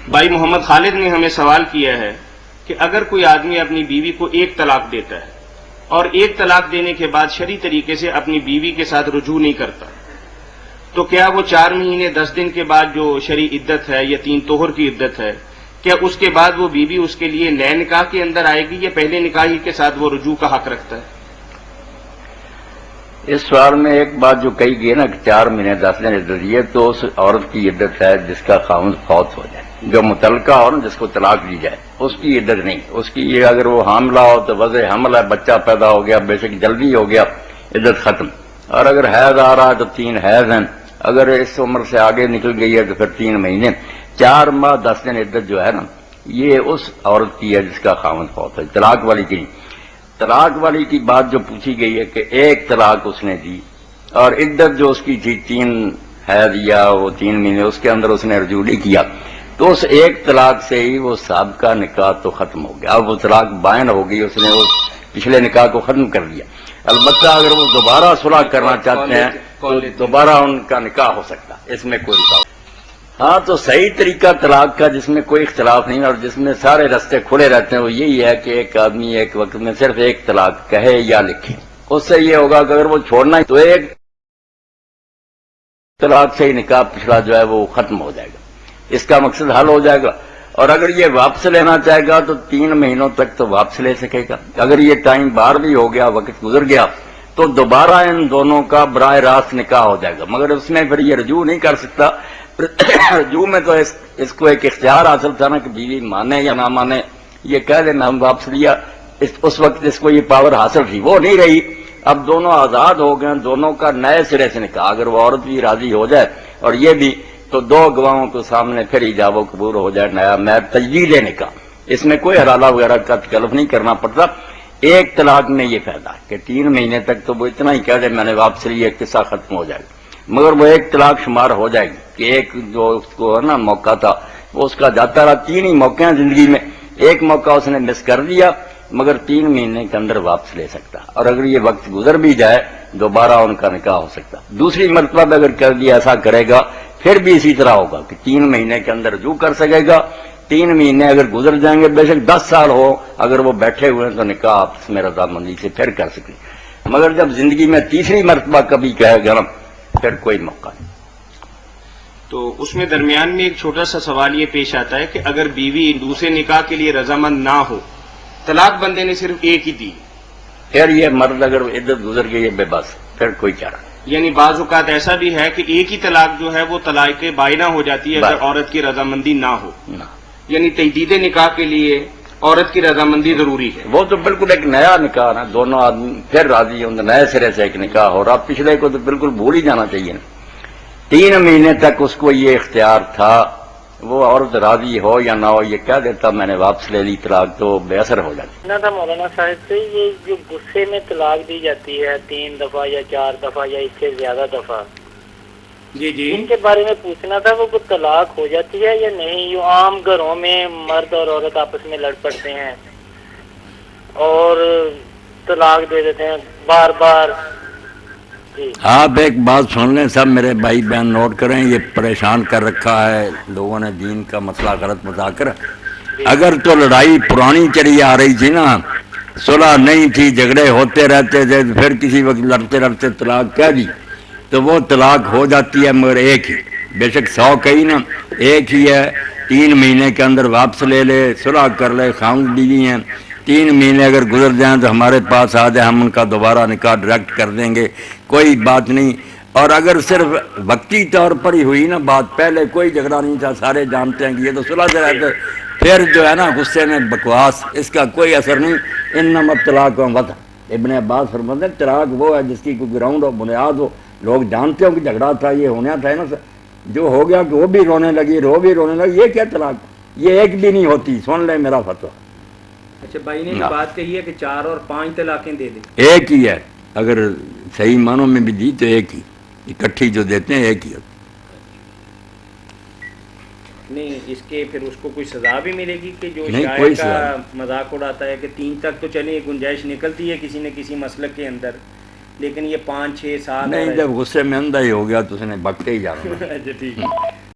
بھائی محمد خالد نے ہمیں سوال کیا ہے کہ اگر کوئی آدمی اپنی بیوی کو ایک طلاق دیتا ہے اور ایک طلاق دینے کے بعد شرعی طریقے سے اپنی بیوی کے ساتھ رجوع نہیں کرتا، تو کیا وہ 4 مہینے 10 دن کے بعد جو شرعی عدت ہے یا 3 طہر کی عدت ہے، کیا اس کے بعد وہ بیوی اس کے لیے نئے نکاح کے اندر آئے گی یا پہلے نکاح ہی کے ساتھ وہ رجوع کا حق رکھتا ہے؟ اس سوال میں ایک بات جو کہی گئی نا کہ 4 مہینے 10 دن عدت، یہ تو اس عورت کی عدت ہے جس کا خاوند فوت ہو جائے، جو متعلقہ ہو نا، جس کو طلاق دی جائے، اس کی عدت نہیں. اس کی یہ اگر وہ حاملہ ہو تو وضع حمل ہے، بچہ پیدا ہو گیا، بے شک جلدی ہو گیا، عدت ختم. اور اگر حیض آ رہا ہے تو 3 حیض ہیں، اگر اس عمر سے آگے نکل گئی ہے تو پھر 3 مہینے. 4 ماہ 10 دن عدت جو ہے نا، یہ اس عورت کی ہے جس کا خاوند فوت ہے، طلاق والی کی نہیں. طلاق والی کی بات جو پوچھی گئی ہے کہ ایک طلاق اس نے دی اور عدت جو اس کی تھی 3 حیض یا وہ 3 مہینے، اس کے اندر اس نے رجوع نہیں کیا، تو اس ایک طلاق سے ہی وہ سابقہ نکاح تو ختم ہو گیا. اب وہ طلاق بائن ہو گئی، اس نے اس پچھلے نکاح کو ختم کر دیا. البتہ اگر وہ دوبارہ صلح کرنا چاہتے ہیں تو دوبارہ ان کا نکاح ہو سکتا، اس میں کوئی رکاوٹ. ہاں، تو صحیح طریقہ طلاق کا جس میں کوئی اختلاف نہیں اور جس میں سارے راستے کھلے رہتے ہیں وہ یہی ہے کہ ایک آدمی ایک وقت میں صرف ایک طلاق کہے یا لکھے. اس سے یہ ہوگا کہ اگر وہ چھوڑنا ہے تو ایک طلاق سے ہی نکاح پچھلا جو ہے وہ ختم ہو جائے گا، اس کا مقصد حل ہو جائے گا. اور اگر یہ واپس لینا چاہے گا تو 3 مہینوں تک تو واپس لے سکے گا. اگر یہ ٹائم بار بھی ہو گیا، وقت گزر گیا، تو دوبارہ ان دونوں کا براہ راست نکاح ہو جائے گا. مگر اس میں پھر یہ رجوع نہیں کر سکتا. رجوع میں تو اس کو ایک اختیار حاصل تھا نا کہ بیوی مانے یا نہ مانے، یہ کہہ دینا ہم واپس لیا. اس وقت اس کو یہ پاور حاصل تھی، وہ نہیں رہی. اب دونوں آزاد ہو گئے، دونوں کا نئے سرے سے نکاح. اگر وہ عورت بھی راضی ہو جائے اور یہ بھی، تو 2 گواہوں کو سامنے پھر ایجاب و قبول ہو جائے، نیا میں تجدید نکاح. اس میں کوئی حلالہ وغیرہ کا تکلف نہیں کرنا پڑتا. ایک طلاق میں یہ فائدہ ہے کہ 3 مہینے تک تو وہ اتنا ہی کہہ دے میں نے واپس لی، ایک قصہ ختم ہو جائے گا. مگر وہ ایک طلاق شمار ہو جائے گی کہ ایک جو اس کو ہے نا موقع تھا وہ اس کا جاتا رہا. 3 ہی موقع ہیں زندگی میں، ایک موقع اس نے مس کر دیا، مگر 3 مہینے کے اندر واپس لے سکتا. اور اگر یہ وقت گزر بھی جائے دوبارہ ان کا نکاح ہو سکتا. دوسری مرتبہ بھی اگر کر دیا ایسا کرے گا پھر بھی اسی طرح ہوگا کہ 3 مہینے کے اندر رجوع کر سکے گا. 3 مہینے اگر گزر جائیں گے، بے شک 10 سال ہو اگر وہ بیٹھے ہوئے ہیں تو نکاح آپس میں رضامندی سے پھر کر سکیں. مگر جب زندگی میں تیسری مرتبہ کبھی کہے گا پھر کوئی موقع نہیں. تو اس میں درمیان میں ایک چھوٹا سا سوال یہ پیش آتا ہے کہ اگر بیوی دوسرے نکاح کے لیے رضامند نہ ہو، طلاق بندے نے صرف ایک ہی دی، پھر یہ مرد اگر عدت گزر گئی ہے بے بس، پھر کوئی چارہ نہیں. یعنی بعض اوقات ایسا بھی ہے کہ ایک ہی طلاق جو ہے وہ طلاق بائنہ ہو جاتی ہے اگر عورت کی رضامندی نہ ہو. یعنی تجدید نکاح کے لیے عورت کی رضامندی ضروری ہے. وہ تو بالکل ایک نیا نکاح ہے، دونوں آدمی پھر راضی ہوں، نئے سرے سے ایک نکاح ہو رہا. پچھلے کو تو بالکل بھول ہی جانا چاہیے نا. 3 مہینے تک اس کو یہ اختیار تھا، وہ عورت راضی ہو یا نہ ہو یہ کہہ دیتا میں نے واپس لے لی طلاق، تو بے اثر ہو جاتی. تھا مولانا صاحب سے، یہ جو غصے میں طلاق دی جاتی ہے 3 دفعہ یا 4 دفعہ یا اس سے زیادہ دفعہ، جی ان کے بارے میں پوچھنا تھا. وہ طلاق ہو جاتی ہے یا نہیں؟ جو عام گھروں میں مرد اور عورت آپس میں لڑ پڑتے ہیں اور طلاق دے دیتے ہیں بار بار. جی آپ ایک بات سن لیں سب میرے بھائی بہن، نوٹ کریں، یہ پریشان کر رکھا ہے لوگوں نے دین کا مسئلہ غلط بتا کر. اگر تو لڑائی پرانی چلی آ رہی تھی نا، صلح نہیں تھی، جھگڑے ہوتے رہتے تھے، پھر کسی وقت لڑتے لڑتے طلاق کہہ دی تو وہ طلاق ہو جاتی ہے، مگر ایک ہی. بے شک 100 کہی نا، ایک ہی ہے. 3 مہینے کے اندر واپس لے لے، صلح کر لے. خاوند بیوی ہیں، 3 مہینے اگر گزر جائیں تو ہمارے پاس آ جائے، ہم ان کا دوبارہ نکاح ڈائریکٹ کر دیں گے، کوئی بات نہیں. اور اگر صرف وقتی طور پر ہی ہوئی نا بات، پہلے کوئی جھگڑا نہیں تھا، سارے جانتے ہیں کہ یہ تو صلح سے رہتے، پھر جو ہے نا غصے میں بکواس، اس کا کوئی اثر نہیں. انما الطلاق وطن، ابن عباس فرماتے ہیں طلاق وہ ہے جس کی کوئی گراؤنڈ ہو، بنیاد ہو، لوگ جانتے ہو کہ جھگڑا تھا، یہ ہونا تھا نا، جو ہو گیا کہ وہ بھی رونے لگی، رو بھی رونے لگی، یہ کیا طلاق؟ یہ ایک بھی نہیں ہوتی. سن لیں میرا فتویٰ. اچھا بھائی نے بات کہی ہے کہ 4 اور 5 طلاقیں دے دیں. ایک ہی ہے، اگر صحیح معنوں میں بھی دی تو ایک ہی، اکٹھی جو دیتے ہیں ایک ہی ہوتی. نہیں اس کے پھر اس کو کوئی سزا بھی ملے گی کہ جو نہیں، شاعر کوئی کا سزا مذاق اڑاتا ہے کہ 3 تک تو چلیں گنجائش نکلتی ہے کسی نہ کسی مسلک کے اندر، لیکن یہ 5 6 7 نہیں، جب غصے میں اندھا ہی ہو گیا تو اس نے بکتے ہی جانا. اچھا ٹھیک ہے.